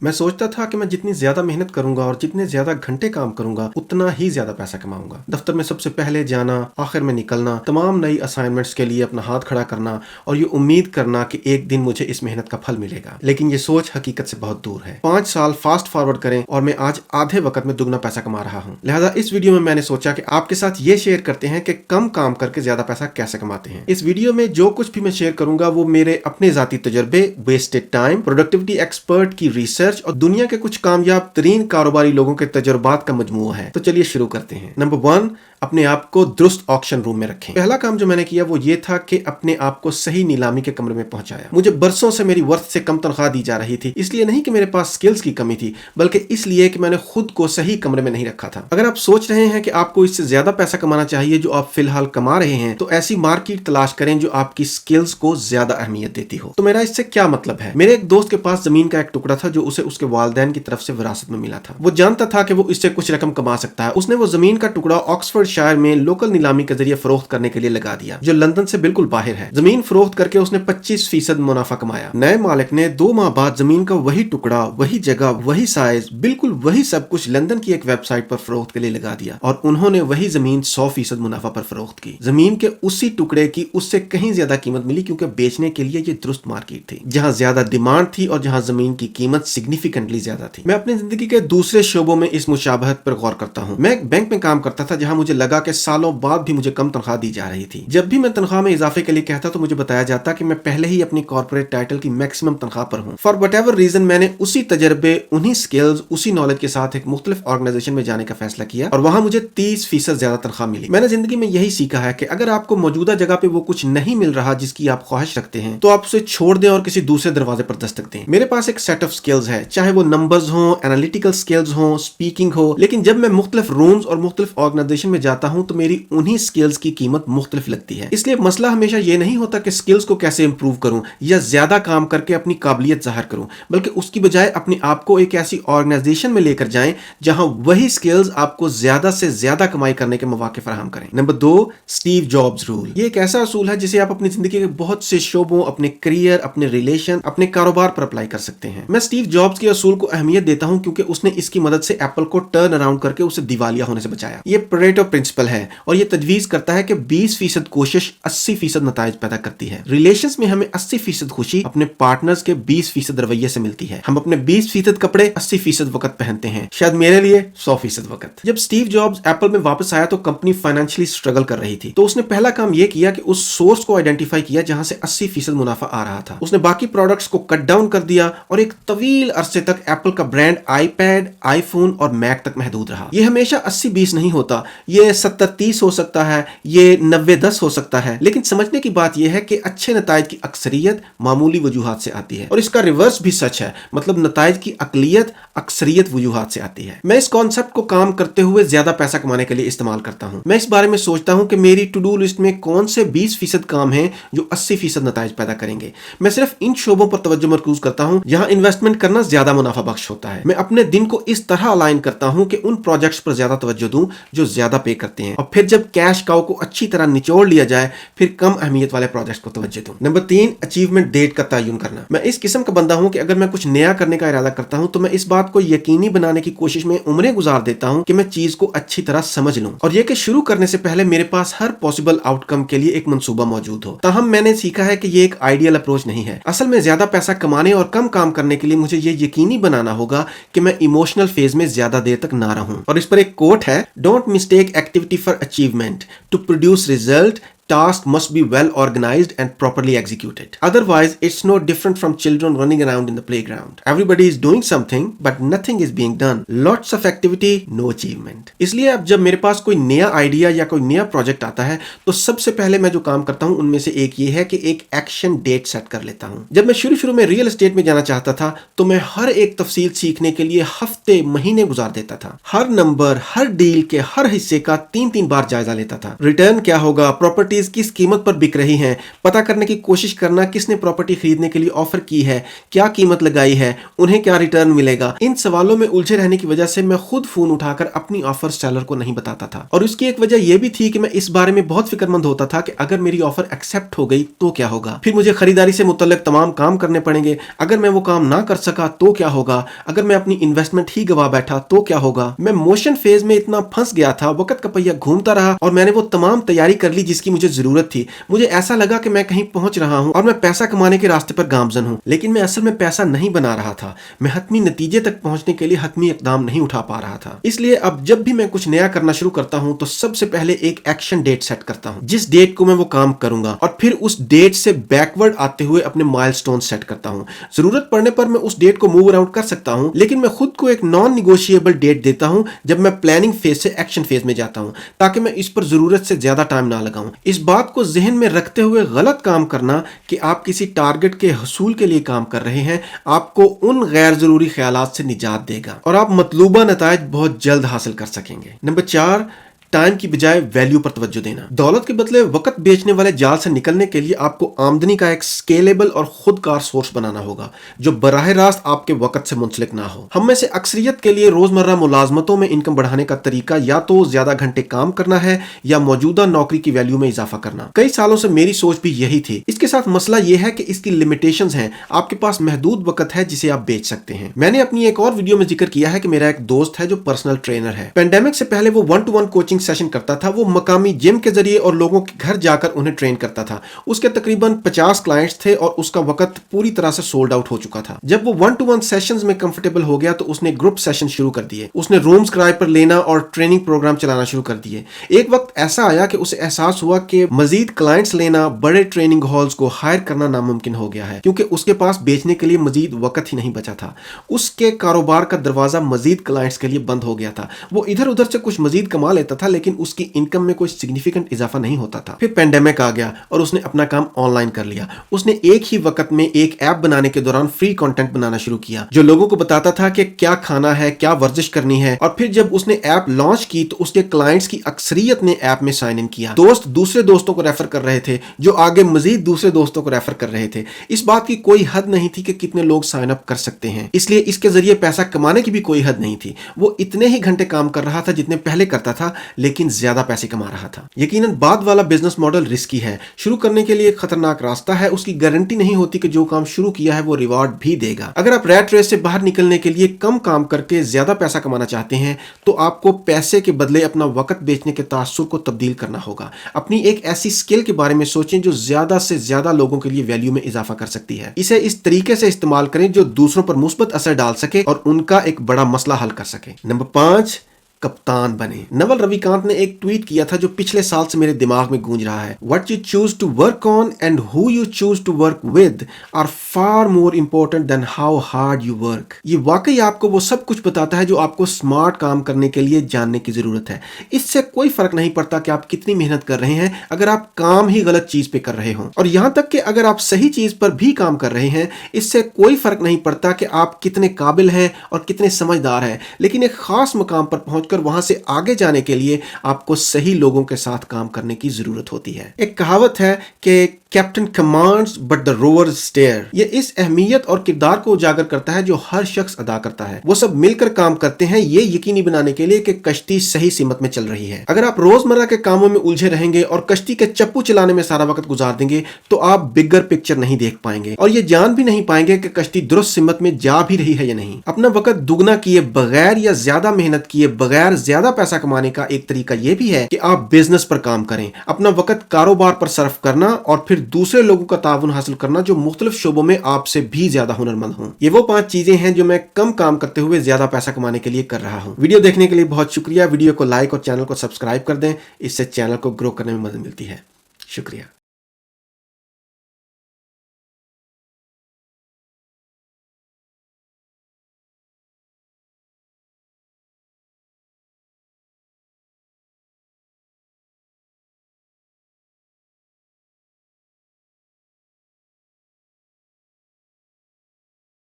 मैं सोचता था कि मैं जितनी ज्यादा मेहनत करूंगा और जितने ज्यादा घंटे काम करूंगा उतना ही ज्यादा पैसा कमाऊंगा। दफ्तर में सबसे पहले जाना, आखिर में निकलना, तमाम नई असाइनमेंट्स के लिए अपना हाथ खड़ा करना और ये उम्मीद करना कि एक दिन मुझे इस मेहनत का फल मिलेगा। लेकिन ये सोच हकीकत से बहुत दूर है। 5 साल फास्ट फॉरवर्ड करें और मैं आज आधे वक्त में दुगना पैसा कमा रहा हूँ। लिहाजा इस वीडियो में मैंने सोचा कि आपके साथ ये शेयर करते हैं कि कम काम करके ज्यादा पैसा कैसे कमाते हैं। इस वीडियो में जो कुछ भी मैं शेयर करूंगा वो मेरे अपने जाती तजुर्बे, वेस्टेड टाइम, प्रोडक्टिविटी एक्सपर्ट की रिसर्च और दुनिया के कुछ कामयाब तरीन कारोबारी लोगों के तजुर्बात का मजमूआ है। तो चलिए शुरू करते हैं। नंबर 1, अपने आप को दुरुस्त ऑक्शन रूम में रखें। पहला काम जो मैंने किया वो ये था कि अपने आप को सही नीलामी के कमरे में पहुंचाया। मुझे बरसों से मेरी वर्थ से कम तनख्वाह दी जा रही थी, इसलिए नहीं कि मेरे पास स्किल्स की कमी थी, बल्कि इसलिए कि मैंने खुद को सही कमरे में नहीं रखा था। अगर आप सोच रहे हैं कि आपको इससे ज्यादा पैसा कमाना चाहिए जो आप फिलहाल कमा रहे हैं, तो ऐसी मार्केट तलाश करें जो आपकी स्किल्स को ज्यादा अहमियत देती हो। तो मेरा इससे क्या मतलब है? मेरे एक दोस्त के पास जमीन का एक टुकड़ा था जो उसे उसके वालिदैन की तरफ से विरासत में मिला था। वो जानता था कि वो इससे कुछ रकम कमा सकता है। उसने वो जमीन का टुकड़ा ऑक्सफोर्ड शायर में लोकल नीलामी के जरिए फरोख्त करने के लिए लगा दिया, जो लंदन से बिल्कुल बाहर है। जमीन फरोख्त करके उसने 25% मुनाफा कमाया। नए मालिक ने 2 माह बाद जमीन का वही टुकड़ा, वही जगह, वही साइज, बिल्कुल वही सब कुछ लंदन की एक वेबसाइट पर फरोख्त के लिए लगा दिया और उन्होंने वही जमीन 100% मुनाफा पर फरोख्त की। जमीन के उसी टुकड़े की उससे कहीं ज्यादा कीमत मिली, क्योंकि बेचने के लिए ये दुरुस्त मार्केट थी, जहां ज्यादा डिमांड थी और जहां जमीन की कीमत सिग्निफिकेंटली ज्यादा थी। मैं अपनी जिंदगी के दूसरे शोबों में इस मुशाबहत पर गौर करता हूँ। मैं एक बैंक में काम करता था जहां मुझे लगा कि सालों बाद भी मुझे कम तनख्वाह दी जा रही थी। जब भी मैं तनख्वाह में इजाफे के लिए कहता तो मुझे बताया जाता कि मैं पहले ही अपनी कॉर्पोरेट टाइटल की मैक्सिमम तनख्वाह पर हूँ। फॉर वट एवर रीजन मैंने उसी तजर्बे, उन्हीं स्किल्स, उसी नॉलेज के साथ एक मुख्तलिफ ऑर्गेनाइजेशन में जाने का फैसला किया और वहां मुझे 30% ज्यादा तनख्वाह मिली। मैंने जिंदगी में यही सीखा है कि अगर आपको मौजूदा जगह पे वो कुछ नहीं मिल रहा जिसकी आप ख्वाहिश रखते हैं, तो आप उसे छोड़ दें और किसी दूसरे दरवाजे पर दस्तक दें। मेरे पास एक सेट ऑफ स्किल्स है, चाहे वो नंबर्स हो, एनालिटिकल स्किल्स हो, स्पीकिंग हो, लेकिन जब मैं मुख्तलिफ रूम्स और मुख्तलिफ ऑर्गेनाइजेशन में जाता हूं तो मेरी उन्हीं स्किल्स की कीमत मुख्तलिफ लगती है। इसलिए मसला हमेशा ये नहीं होता कि स्किल्स को कैसे इंप्रूव करूं या ज्यादा काम करके अपनी काबिलियत जाहिर करूं, बल्कि उसकी बजाय अपने आप को एक ऐसी ऑर्गेनाइजेशन में लेकर जाएं जहां वही स्किल्स आपको ज्यादा से ज्यादा कमाई करने के मौके फराहम करें। Number 2, Steve jobs rule. ये एक ऐसा असूल है जिसे आप अपनी जिंदगी के बहुत से शोबों, अपने करियर, अपने रिलेशन, अपने कारोबार पर अप्लाई कर सकते हैं। मैं स्टीव जॉब्स के असूल को अहमियत देता हूं क्योंकि उसने इसकी मदद से एप्पल को टर्न अराउंड करके उसे दिवालिया होने से बचाया। ये परेटो प्रिंसिपल है और ये तजवीज करता है कि 20% कोशिश 80% नताइज पैदा करती है। रिलेशंस में हमें 80% खुशी अपने पार्टनर्स के 20% रवैये से मिलती है। हम अपने 20% कपड़े 80% वक्त पहनते हैं, शायद मेरे लिए 100% वक्त। जब स्टीव जॉब्स एप्पल में वापस आया तो कंपनी फाइनेंशियली स्ट्रगल कर रही थी, तो उसने पहला काम यह किया कि उस सोर्स को आइडेंटिफाई किया जहां से 80% मुनाफा आ रहा था। उसने बाकी प्रोडक्ट्स को कट डाउन कर दिया और एक तवील अरसे तक एप्पल का ब्रांड आईपैड, आईफोन और मैक तक महदूद रहा। यह हमेशा 80-20 नहीं होता, ये 70-30 हो सकता है, ये 90-10 हो सकता है, लेकिन समझने की बात यह है कि अच्छे नताइज की अक्सरियत मामूली वजूहात से आती है और इसका रिवर्स भी सच है, मतलब नताइज की अकलियत अक्सरियत वजूहात से आती है। मैं इस कॉन्सेप्ट को काम करते हुए ज्यादा पैसा कमाने के लिए इस्तेमाल करता हूं। मैं इस बारे में सोचता हूं कि मेरी टू डू लिस्ट में कौन से 20% काम हैं जो 80% नताइज पैदा करेंगे। मैं सिर्फ इन शोबों पर तवज्जो मरकूज करता हूं जहां इन्वेस्टमेंट करना ज्यादा मुनाफा बख्श होता है। मैं अपने दिन को इस तरह अलाइन करता हूं कि उन प्रोजेक्ट्स पर ज्यादा तवज्जो दूं जो ज्यादा पे करते हैं और फिर जब कैश काउ को अच्छी तरह निचोड़ लिया जाए फिर कम अहमियत वाले प्रोजेक्ट्स को तवज्जो दूं। नंबर 3, अचीवमेंट डेट का तयन करना। मैं इस किस्म का बंदा हूं कि अगर मैं कुछ नया करने का इरादा करता हूं तो मैं इस बात को यकीनी बनाने की कोशिश में उम्रें गुजार देता हूं कि मैं चीज को अच्छी तरह समझ लूं और यह कि शुरू करने से पहले मेरे पास हर पॉसिबल आउटकम के लिए एक मंसूबा मौजूद हो। ताहम मैंने सीखा है कि यह एक आइडियल अप्रोच नहीं है। असल में ज्यादा पैसा कमाने और कम काम करने के लिए मुझे यह यकीनी बनाना होगा कि मैं इमोशनल फेज में ज्यादा देर तक ना रहूं। और इस पर एक कोट है, don't mistake activity for achievement, to produce result task must be well organized and properly executed. Otherwise, it's no different from children running around in the playground. Everybody is doing something, but nothing is being done. Lots of activity, no achievement. इसलिए अब जब मेरे पास कोई नया idea या कोई नया project आता है तो सबसे पहले मैं जो काम करता हूं उनमें से एक ये है कि एक एक्शन डेट सेट कर लेता हूं। जब मैं शुरू में रियल एस्टेट में जाना चाहता था तो मैं हर एक तफसील सीखने के लिए हफ्ते महीने गुजार देता था। हर नंबर, हर डील के हर हिस्से का 3-3 बार जायजा लेता था। रिटर्न क्या होगा, प्रॉपर्टी प्रॉपर्टीज किस कीमत पर बिक रही हैं, पता करने की कोशिश करना किसने प्रॉपर्टी खरीदने के लिए ऑफर की है, क्या कीमत लगाई है, उन्हें क्या रिटर्न मिलेगा। इन सवालों में उलझे रहने की वजह से मैं खुद फोन उठाकर अपनी ऑफर सेलर को नहीं बताता था, और उसकी एक वजह यह भी थी कि मैं इस बारे में बहुत फिक्रमंद होता था कि अगर मेरी ऑफर एक्सेप्ट हो गई तो क्या होगा, फिर मुझे खरीदारी से मुतल्लिक तमाम काम करने पड़ेंगे, अगर मैं वो काम ना कर सका तो क्या होगा, अगर मैं अपनी इन्वेस्टमेंट ही गवा बैठा तो क्या होगा। मैं मोशन फेज में इतना फंस गया था, वक्त का पहिया घूमता रहा और मैंने वो तमाम तैयारी कर ली जिसकी मुझे जरूरत थी। मुझे ऐसा लगा कि मैं कहीं पहुंच रहा हूं और मैं पैसा कमाने के रास्ते पर गामजन हूं, लेकिन मैं असल में पैसा नहीं बना रहा था। मैं हतमी नतीजे तक पहुंचने के लिए हतमी इकदाम नहीं उठा पा रहा था। इसलिए अब जब भी मैं कुछ नया करना शुरू करता हूं तो सबसे पहले एक एक्शन डेट सेट करता हूं, जिस डेट को मैं वो काम करूंगा, और फिर उस डेट से बैकवर्ड आते हुए अपने माइलस्टोन सेट करता हूं। जरूरत पड़ने पर मैं उस डेट को मूव अराउंड कर सकता हूं, लेकिन मैं खुद को एक नॉन निगोशिएबल डेट देता हूं जब मैं प्लानिंग फेज से एक्शन फेज में जाता हूं, ताकि मैं इस पर जरूरत से ज्यादा टाइम ना लगाऊं। इस बात को जहन में रखते हुए गलत काम करना कि आप किसी टारगेट के हसूल के लिए काम कर रहे हैं आपको उन गैर जरूरी ख्यालात से निजात देगा और आप मतलूबा नताइज बहुत जल्द हासिल कर सकेंगे। नंबर 4, टाइम की बजाय वैल्यू पर तवज्जो देना। दौलत के बदले वक्त बेचने वाले जाल से निकलने के लिए आपको आमदनी का एक स्केलेबल और खुदकार सोर्स बनाना होगा जो बराह रास्त आपके वक्त से मुंसलिक ना हो। हम में से अक्सरियत के लिए रोजमर्रा मुलाजमतों में इनकम बढ़ाने का तरीका या तो ज्यादा घंटे काम करना है या मौजूदा नौकरी की वैल्यू में इजाफा करना। कई सालों से मेरी सोच भी यही थी। इसके साथ मसला यह है कि इसकी लिमिटेशंस हैं। आपके पास महदूद वक्त है जिसे आप बेच सकते हैं। मैंने अपनी एक और वीडियो में जिक्र किया है कि मेरा एक दोस्त है जो पर्सनल ट्रेनर है। पेंडेमिक से पहले वो 1-to-1 कोचिंग सेशन करता था। वो मकामी जिम के जरिए और लोगों के घर जाकर उन्हें ट्रेन करता था। उसके तकरीबन 50 क्लाइंट्स थे और उसका वक्त पूरी तरह से सोल्ड आउट हो चुका था। जब वो 1-to-1 सेशंस में कंफर्टेबल हो गया तो उसने ग्रुप सेशन शुरू कर दिए। उसने रूम्स किराए पर लेना और ट्रेनिंग प्रोग्राम चलाना शुरू कर दिए। एक वक्त ऐसा आया कि उसे एहसास हुआ कि मजीद क्लाइंट्स लेना, बड़े ट्रेनिंग हॉल्स को हायर करना नामुमकिन हो गया है, क्योंकि उसके पास बेचने के लिए मजीद वक्त ही नहीं बचा था। उसके कारोबार का दरवाजा मजीद क्लाइंट्स के लिए बंद हो गया था। वो इधर उधर से कुछ मजीद कमा लेता था, लेकिन उसकी इनकम में कोई सिग्निफिकेंट इजाफा नहीं होता था। फिर पेंडेमिक आ गया और उसने अपना काम ऑनलाइन कर लिया। उसने एक ही वक्त में एक ऐप बनाने के दौरान फ्री कंटेंट बनाना शुरू किया जो लोगों को बताता था कि क्या खाना है, क्या वर्जिश करनी है। और फिर जब उसने ऐप लॉन्च की तो उसके क्लाइंट्स की अक्सरियत ने ऐप में साइन इन किया। दोस्त दूसरे दोस्तों को रेफर कर रहे थे जो आगे मजीद दूसरे दोस्तों को रेफर कर रहे थे। इस बात की कोई हद नहीं थी कि कितने लोग साइन अप कर सकते हैं, इसलिए इसके जरिए पैसा कमाने की भी कोई हद नहीं थी। वो इतने ही घंटे काम कर रहा था जितने पहले करता था, लेकिन ज्यादा पैसे कमा रहा था। यकीनन बाद वाला बिजनेस मॉडल रिस्की है, शुरू करने के लिए एक खतरनाक रास्ता है। उसकी गारंटी नहीं होती कि जो काम शुरू किया है वो रिवार्ड भी देगा। अगर आप रैट रेस से बाहर निकलने के लिए कम काम करके ज्यादा पैसा कमाना चाहते हैं तो आपको पैसे के बदले अपना वक्त बेचने के तासुर को तब्दील करना होगा। अपनी एक ऐसी स्किल के बारे में सोचें जो ज्यादा से ज्यादा लोगों के लिए वैल्यू में इजाफा कर सकती है। इसे इस तरीके से इस्तेमाल करें जो दूसरों पर मुस्बत असर डाल सके और उनका एक बड़ा मसला हल कर सके। नंबर 5, कप्तान बने। नवल रविकांत ने एक ट्वीट किया था जो पिछले साल से मेरे दिमाग में गूंज रहा है। What you choose to work on and who you choose to work with are far more important than how hard you work। ये वाकई आपको वो सब कुछ बताता है जो आपको स्मार्ट काम करने के लिए जानने की जरूरत है। इससे कोई फर्क नहीं पड़ता कि आप कितनी मेहनत कर रहे हैं अगर आप काम ही गलत चीज पे कर रहे हो, और यहां तक कि अगर आप सही चीज पर भी काम कर रहे हैं इससे कोई फर्क नहीं पड़ता कि आप कितने काबिल हैं और कितने समझदार हैं। लेकिन एक खास मकाम पर पहुंच वहां से आगे जाने के लिए आपको सही लोगों के साथ काम करने की जरूरत होती है। एक कहावत है कि captain commands but the rowers steer. ये इस अहमियत और किरदार को उजागर करता है जो हर शख्स अदा करता है। वो सब मिलकर काम करते हैं ये यकीनी बनाने के लिए कि कश्ती सही सीमत में चल रही है। अगर आप रोजमर्रा के कामों में उलझे रहेंगे और कश्ती के चप्पू चलाने में सारा वक्त गुजार देंगे तो आप बिगर पिक्चर नहीं देख पाएंगे और ये जान भी नहीं पाएंगे कि कश्ती दुरुस्त सीमत में जा भी रही है या नहीं। अपना वक्त दुगना किए बगैर या ज्यादा मेहनत किए बगैर ज्यादा पैसा कमाने का एक तरीका यह भी है कि आप बिजनेस पर काम करें। अपना वक्त कारोबार पर सर्फ करना और फिर दूसरे लोगों का ताउन हासिल करना जो मुख्तलिफ शोबों में आपसे भी ज्यादा हुनरमंद हों। ये वो 5 चीजें हैं जो मैं कम काम करते हुए ज्यादा पैसा कमाने के लिए कर रहा हूं। वीडियो देखने के लिए बहुत शुक्रिया। वीडियो को लाइक और चैनल को सब्सक्राइब कर दें, इससे चैनल को ग्रो करने में मदद मिलती है। शुक्रिया।